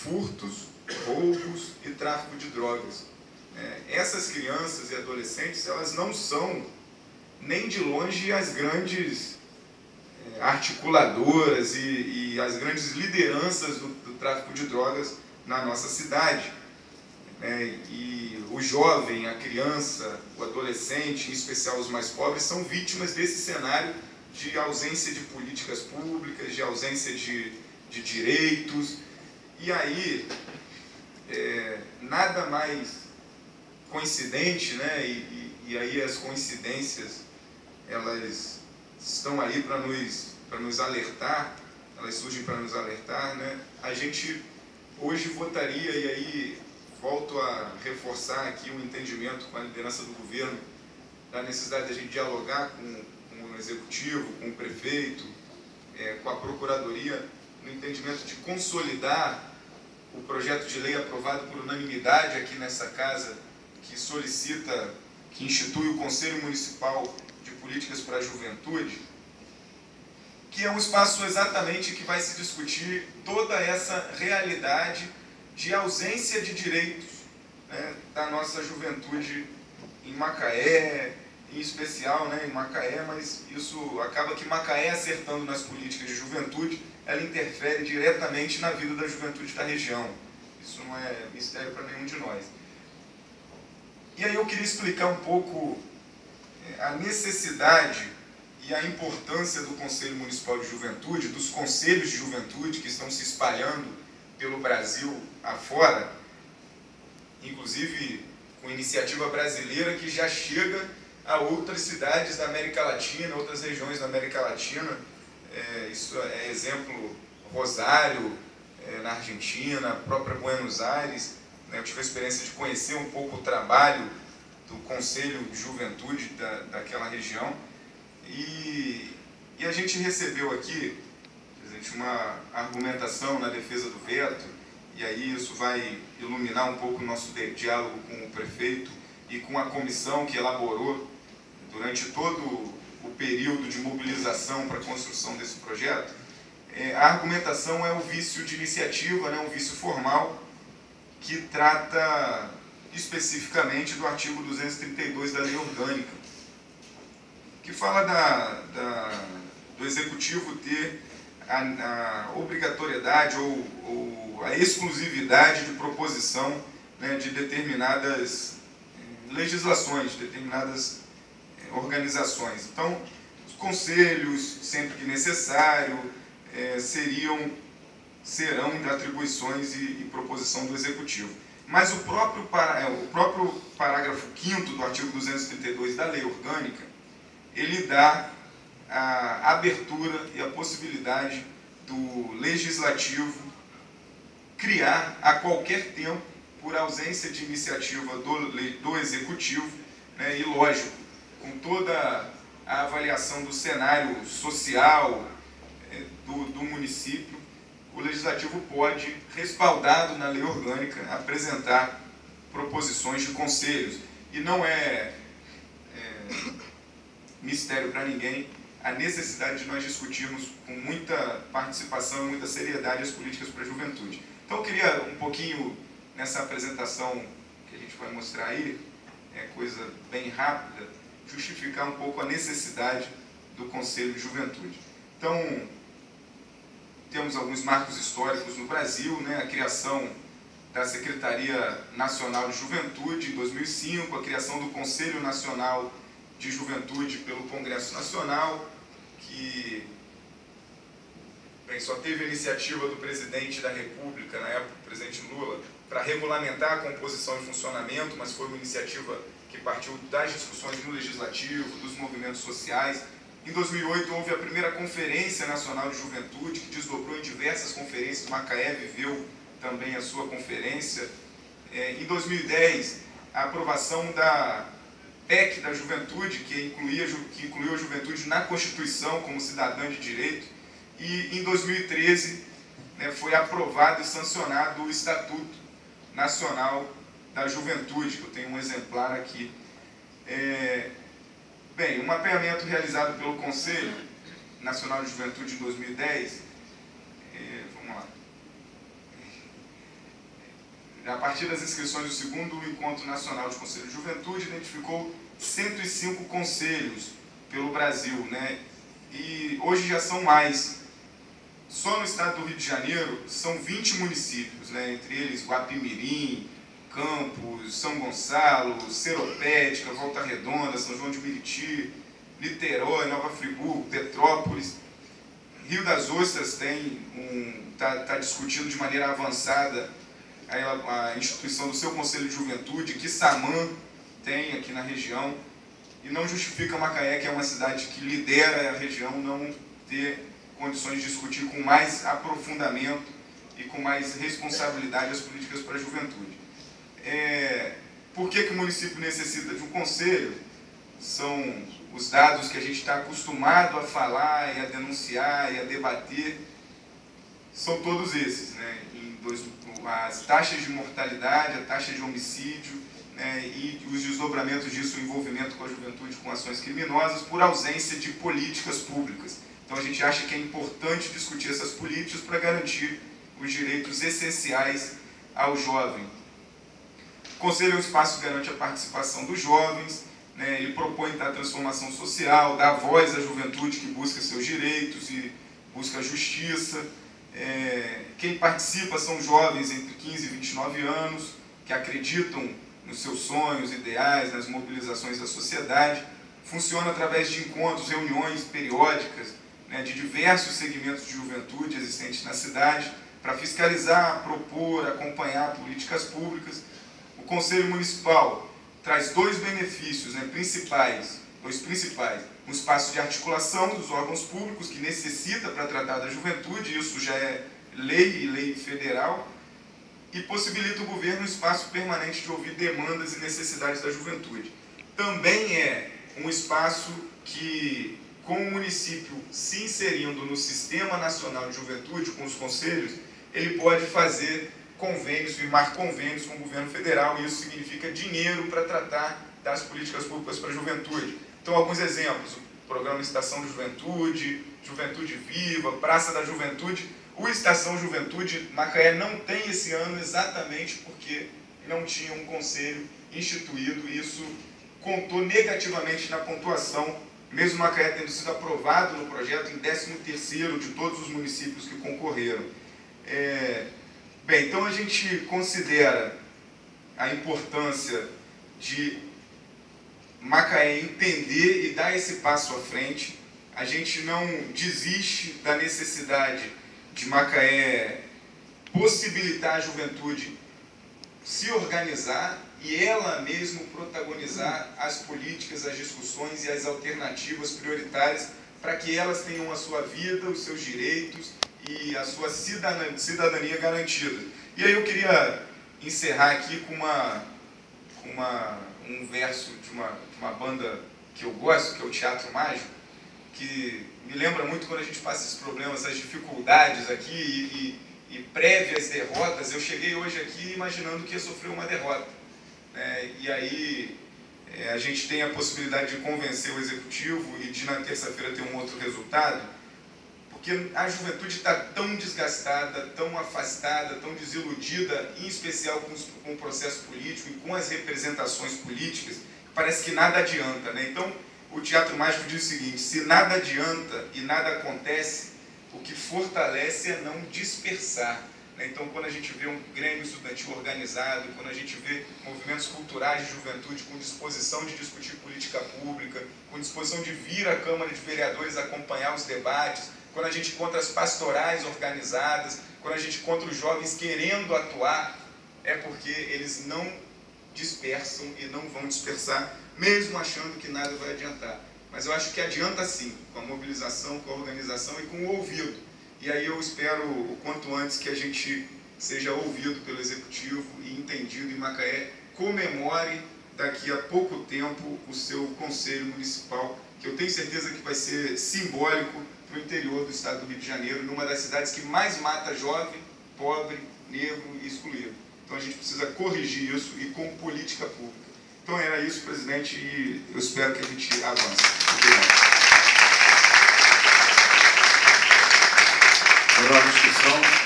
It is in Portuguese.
furtos, roubos e tráfico de drogas. Essas crianças e adolescentes, elas não são nem de longe as grandes articuladoras e as grandes lideranças do tráfico de drogas na nossa cidade. E o jovem, a criança, o adolescente, em especial os mais pobres, são vítimas desse cenário de ausência de políticas públicas, de ausência de direitos. E aí, nada mais coincidente, né? E aí as coincidências, elas estão aí para nos alertar, elas surgem para nos alertar, né? A gente hoje votaria, e aí volto a reforçar aqui o entendimento com a liderança do governo, da necessidade de a gente dialogar com o executivo, com o prefeito, com a procuradoria, no entendimento de consolidar o projeto de lei aprovado por unanimidade aqui nessa casa, que solicita, que institui o Conselho Municipal de Políticas para a Juventude, que é um espaço exatamente que vai se discutir toda essa realidade de ausência de direitos, né, da nossa juventude em Macaé, em especial, né, em Macaé, mas isso acaba que Macaé, acertando nas políticas de juventude, ela interfere diretamente na vida da juventude da região. Isso não é mistério para nenhum de nós. E aí eu queria explicar um pouco a necessidade e a importância do Conselho Municipal de Juventude, dos conselhos de juventude que estão se espalhando pelo Brasil afora, inclusive com iniciativa brasileira que já chega a outras cidades da América Latina, outras regiões da América Latina. Isso é exemplo Rosário, na Argentina, a própria Buenos Aires. Eu tive a experiência de conhecer um pouco o trabalho do Conselho de Juventude daquela região. E a gente recebeu aqui, uma argumentação na defesa do veto, e aí isso vai iluminar um pouco o nosso diálogo com o prefeito e com a comissão que elaborou durante todo o período de mobilização para a construção desse projeto. A argumentação é o vício de iniciativa, né, um vício formal, que trata especificamente do artigo 232 da Lei Orgânica, que fala do Executivo ter a obrigatoriedade ou a exclusividade de proposição, né, de determinadas legislações, de determinadas organizações. Então, os conselhos, sempre que necessário, serão de atribuições e proposição do Executivo. Mas o próprio parágrafo 5º do artigo 232 da Lei Orgânica, ele dá a abertura e a possibilidade do Legislativo criar a qualquer tempo, por ausência de iniciativa do Executivo, né, e lógico, com toda a avaliação do cenário social do município, o Legislativo pode, respaldado na Lei Orgânica, apresentar proposições de conselhos. E não é mistério para ninguém a necessidade de nós discutirmos com muita participação e muita seriedade as políticas para a juventude. Então eu queria um pouquinho, nessa apresentação que a gente vai mostrar aí, coisa bem rápida, justificar um pouco a necessidade do Conselho de Juventude. Então, temos alguns marcos históricos no Brasil, né? A criação da Secretaria Nacional de Juventude em 2005, a criação do Conselho Nacional de Juventude pelo Congresso Nacional, que só teve a iniciativa do presidente da República, na época, o presidente Lula, para regulamentar a composição e funcionamento, mas foi uma iniciativa que partiu das discussões no Legislativo, dos movimentos sociais. Em 2008 houve a primeira Conferência Nacional de Juventude, que desdobrou em diversas conferências. Macaé viveu também a sua conferência. Em 2010, a aprovação da PEC da Juventude, que incluiu a juventude na Constituição como cidadã de direito. E em 2013, né, foi aprovado e sancionado o Estatuto Nacional da Juventude, que eu tenho um exemplar aqui. Bem, um mapeamento realizado pelo Conselho Nacional de Juventude em 2010, vamos lá. a partir das inscrições do segundo Encontro Nacional de Conselhos de Juventude, identificou 105 conselhos pelo Brasil, né? E hoje já são mais. Só no estado do Rio de Janeiro são 20 municípios, né? Entre eles Guapimirim, Campos, São Gonçalo, Seropédica, Volta Redonda, São João de Meriti, Niterói, Nova Friburgo, Petrópolis. Rio das Ostras está discutindo de maneira avançada a instituição do seu Conselho de Juventude, que Quissamã tem aqui na região, e não justifica Macaé, que é uma cidade que lidera a região, não ter condições de discutir com mais aprofundamento e com mais responsabilidade as políticas para a juventude. Por que o município necessita de um conselho? São os dados que a gente está acostumado a falar e a denunciar e a debater, são todos esses, né? As taxas de mortalidade, a taxa de homicídio, né? E os desdobramentos disso, o envolvimento com a juventude com ações criminosas por ausência de políticas públicas. Então a gente acha que é importante discutir essas políticas para garantir os direitos essenciais ao jovem. O Conselho é um espaço que garante a participação dos jovens, né? Ele propõe a transformação social, dar voz à juventude que busca seus direitos e busca justiça. Quem participa são jovens entre 15 e 29 anos, que acreditam nos seus sonhos, ideais, nas mobilizações da sociedade. Funciona através de encontros, reuniões periódicas, né, de diversos segmentos de juventude existentes na cidade, para fiscalizar, propor, acompanhar políticas públicas. O Conselho Municipal traz dois benefícios, né, principais. Um espaço de articulação dos órgãos públicos que necessita para tratar da juventude, isso já é lei federal, e possibilita o governo um espaço permanente de ouvir demandas e necessidades da juventude. Também é um espaço que, com o município se inserindo no Sistema Nacional de Juventude, com os conselhos, ele pode fazer convênios, firmar convênios com o governo federal, e isso significa dinheiro para tratar das políticas públicas para a juventude. Então, alguns exemplos: o programa Estação de Juventude, Juventude Viva, Praça da Juventude. O Estação Juventude, Macaé não tem esse ano exatamente porque não tinha um conselho instituído, e isso contou negativamente na pontuação, mesmo Macaé tendo sido aprovado no projeto em 13º de todos os municípios que concorreram. Bem, então a gente considera a importância de Macaé entender e dar esse passo à frente. A gente não desiste da necessidade de Macaé possibilitar a juventude se organizar e ela mesmo protagonizar as políticas, as discussões e as alternativas prioritárias para que elas tenham a sua vida, os seus direitos e a sua cidadania garantida. E aí eu queria encerrar aqui com um verso de uma banda que eu gosto, que é o Teatro Mágico, que me lembra muito quando a gente passa esses problemas, as dificuldades aqui e prévias derrotas. Eu cheguei hoje aqui imaginando que ia sofrer uma derrota, né? E aí a gente tem a possibilidade de convencer o Executivo e de na terça-feira ter um outro resultado, porque a juventude está tão desgastada, tão afastada, tão desiludida, em especial com o processo político e com as representações políticas, que parece que nada adianta, né? Então, o Teatro Mágico diz o seguinte: se nada adianta e nada acontece, o que fortalece é não dispersar. Então, quando a gente vê um grêmio estudantil organizado, quando a gente vê movimentos culturais de juventude com disposição de discutir política pública, com disposição de vir à Câmara de Vereadores acompanhar os debates, quando a gente encontra as pastorais organizadas, quando a gente encontra os jovens querendo atuar, é porque eles não dispersam e não vão dispersar, mesmo achando que nada vai adiantar. Mas eu acho que adianta sim, com a mobilização, com a organização e com o ouvido. E aí eu espero o quanto antes que a gente seja ouvido pelo Executivo e entendido em Macaé, comemore daqui a pouco tempo o seu Conselho Municipal, que eu tenho certeza que vai ser simbólico para o interior do estado do Rio de Janeiro, numa das cidades que mais mata jovem, pobre, negro e excluído. Então a gente precisa corrigir isso e com política pública. Então era isso, presidente, e eu espero que a gente avance. Obrigado. Agora a discussão.